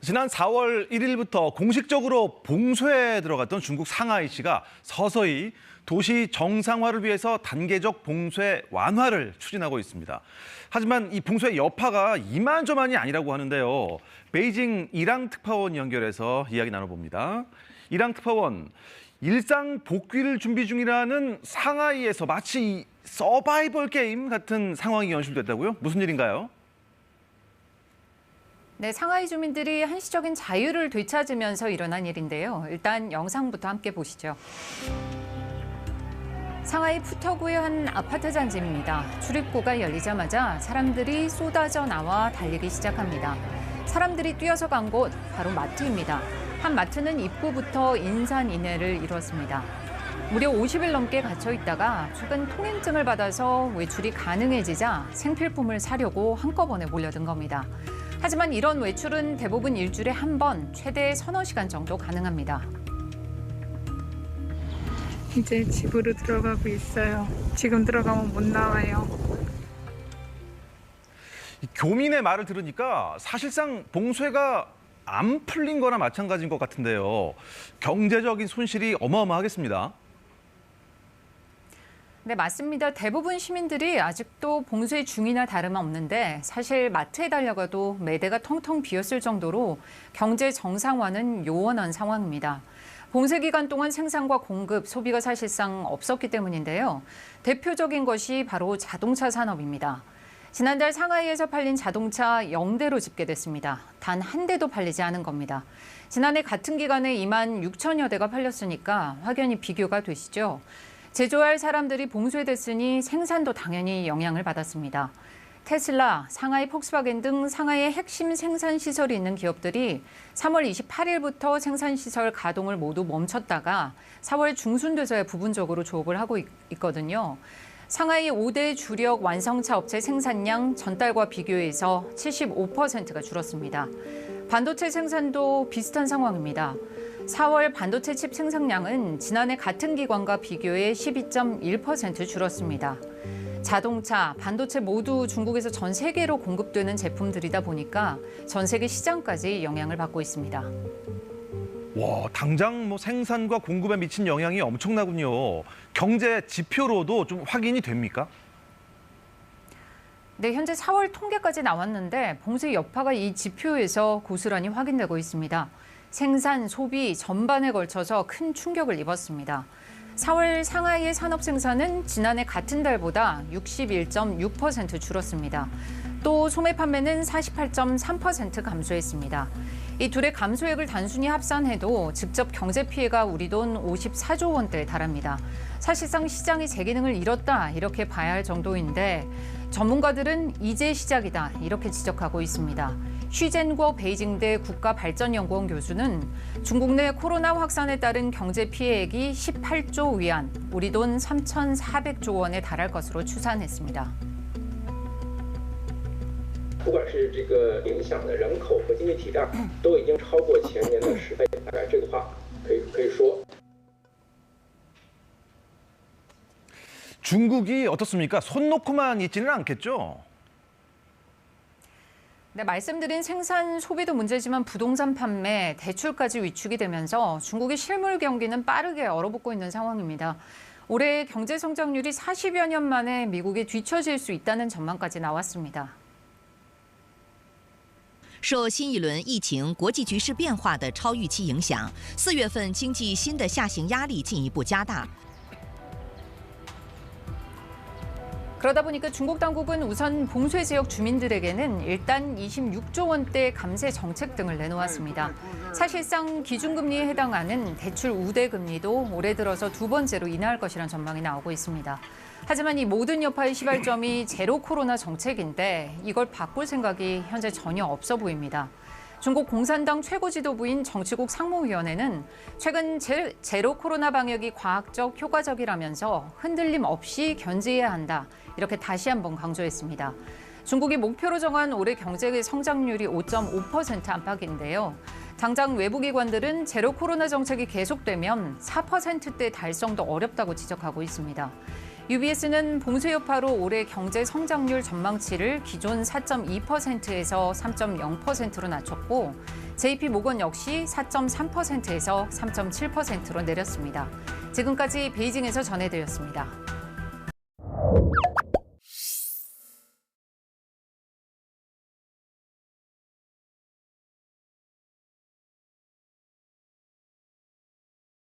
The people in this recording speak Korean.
지난 4월 1일부터 공식적으로 봉쇄에 들어갔던 중국 상하이시가 서서히 도시 정상화를 위해서 단계적 봉쇄 완화를 추진하고 있습니다. 하지만 이 봉쇄 여파가 이만저만이 아니라고 하는데요. 베이징 이랑 특파원 연결해서 이야기 나눠봅니다. 이랑 특파원, 일상 복귀를 준비 중이라는 상하이에서 마치 서바이벌 게임 같은 상황이 연출됐다고요? 무슨 일인가요? 네, 상하이 주민들이 한시적인 자유를 되찾으면서 일어난 일인데요. 일단 영상부터 함께 보시죠. 상하이 푸터구의 한 아파트 단지입니다. 출입구가 열리자마자 사람들이 쏟아져 나와 달리기 시작합니다. 사람들이 뛰어서 간 곳 바로 마트입니다. 한 마트는 입구부터 인산인해를 이뤘습니다. 무려 50일 넘게 갇혀 있다가 최근 통행증을 받아서 외출이 가능해지자 생필품을 사려고 한꺼번에 몰려든 겁니다. 하지만 이런 외출은 대부분 일주일에 한 번, 최대 서너 시간 정도 가능합니다. 이제 집으로 들어가고 있어요. 지금 들어가면 못 나와요. 교민의 말을 들으니까 사실상 봉쇄가 안 풀린 거나 마찬가지인 것 같은데요. 경제적인 손실이 어마어마하겠습니다. 네, 맞습니다. 대부분 시민들이 아직도 봉쇄 중이나 다름없는데 사실 마트에 달려가도 매대가 텅텅 비었을 정도로 경제 정상화는 요원한 상황입니다. 봉쇄 기간 동안 생산과 공급, 소비가 사실상 없었기 때문인데요. 대표적인 것이 바로 자동차 산업입니다. 지난달 상하이에서 팔린 자동차 0대로 집계됐습니다. 단 한 대도 팔리지 않은 겁니다. 지난해 같은 기간에 2만 6천여 대가 팔렸으니까 확연히 비교가 되시죠. 제조할 사람들이 봉쇄됐으니 생산도 당연히 영향을 받았습니다. 테슬라, 상하이 폭스바겐 등 상하이의 핵심 생산 시설이 있는 기업들이 3월 28일부터 생산 시설 가동을 모두 멈췄다가 4월 중순 돼서야 부분적으로 조업을 하고 있거든요. 상하이 5대 주력 완성차 업체 생산량 전달과 비교해서 75%가 줄었습니다. 반도체 생산도 비슷한 상황입니다. 4월 반도체 칩 생산량은 지난해 같은 기간과 비교해 12.1% 줄었습니다. 자동차, 반도체 모두 중국에서 전 세계로 공급되는 제품들이다 보니까 전 세계 시장까지 영향을 받고 있습니다. 와, 당장 생산과 공급에 미친 영향이 엄청나군요. 경제 지표로도 좀 확인이 됩니까? 네, 현재 4월 통계까지 나왔는데 봉쇄 여파가 이 지표에서 고스란히 확인되고 있습니다. 생산, 소비 전반에 걸쳐서 큰 충격을 입었습니다. 4월 상하이의 산업 생산은 지난해 같은 달보다 61.6% 줄었습니다. 또 소매 판매는 48.3% 감소했습니다. 이 둘의 감소액을 단순히 합산해도 직접 경제 피해가 우리 돈 54조 원대에 달합니다. 사실상 시장이 제 기능을 잃었다 이렇게 봐야 할 정도인데 전문가들은 이제 시작이다 이렇게 지적하고 있습니다. 쉬젠구어 베이징대 국가발전연구원 교수는 중국 내 코로나 확산에 따른 경제 피해액이 18조 위안, 우리 돈 3,400조 원에 달할 것으로 추산했습니다. 不管是这个影响的人口和经济体量，都已经超过前年的10倍。大概这个话可以说。 중국이 어떻습니까? 손 놓고만 있지는 않겠죠? 네, 말씀드린 생산, 소비도 문제지만 부동산 판매, 대출까지 위축이 되면서 중국의 실물 경기는 빠르게 얼어붙고 있는 상황입니다. 올해 경제 성장률이 40여 년 만에 미국에 뒤처질 수 있다는 전망까지 나왔습니다. 受新一轮疫情、国际局势变化的超预期影响，4月份经济新的下行压力进一步加大。 그러다 보니까 중국 당국은 우선 봉쇄 지역 주민들에게는 일단 26조 원대 감세 정책 등을 내놓았습니다. 사실상 기준금리에 해당하는 대출 우대 금리도 올해 들어서 두 번째로 인하할 것이란 전망이 나오고 있습니다. 하지만 이 모든 여파의 시발점이 제로 코로나 정책인데 이걸 바꿀 생각이 현재 전혀 없어 보입니다. 중국 공산당 최고 지도부인 정치국 상무위원회는 최근 제로 코로나 방역이 과학적 효과적이라면서 흔들림 없이 견제해야 한다. 이렇게 다시 한번 강조했습니다. 중국이 목표로 정한 올해 경제 성장률이 5.5% 안팎인데요. 당장 외부 기관들은 제로 코로나 정책이 계속되면 4%대 달성도 어렵다고 지적하고 있습니다. UBS는 봉쇄 여파로 올해 경제 성장률 전망치를 기존 4.2%에서 3.0%로 낮췄고 JP 모건 역시 4.3%에서 3.7%로 내렸습니다. 지금까지 베이징에서 전해드렸습니다.